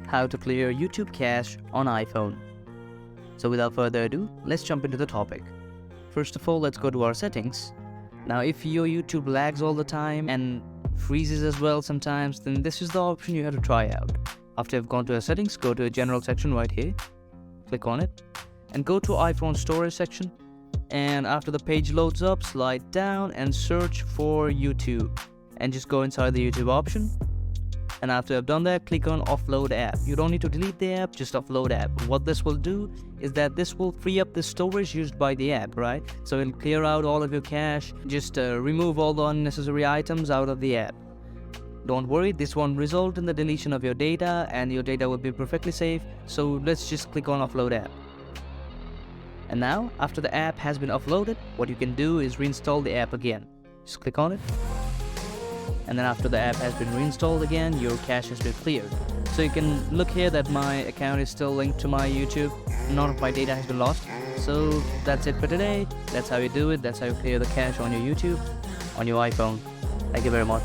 how to clear YouTube cache on iPhone. So without further ado, let's jump into the topic. First of all, let's go to our settings. Now if your YouTube lags all the time and freezes as well sometimes, then this is the option you have to try out. After you've gone to your settings, go to a general section right here, click on it, and go to iPhone storage section. And after the page loads up, slide down and search for YouTube, and just go inside the YouTube option. And after I've done that, click on offload app. You don't need to delete the app, just offload app. What this will do is that this will free up the storage used by the app, right? So it'll clear out all of your cache, just remove all the unnecessary items out of the app. Don't worry, this won't result in the deletion of your data, and your data will be perfectly safe. So let's just click on offload app. And now, after the app has been offloaded, what you can do is reinstall the app again. Just click on it. And then after the app has been reinstalled again, your cache has been cleared. So you can look here that my account is still linked to my YouTube. None of my data has been lost. So that's it for today. That's how you do it. That's how you clear the cache on your YouTube, on your iPhone. Thank you very much.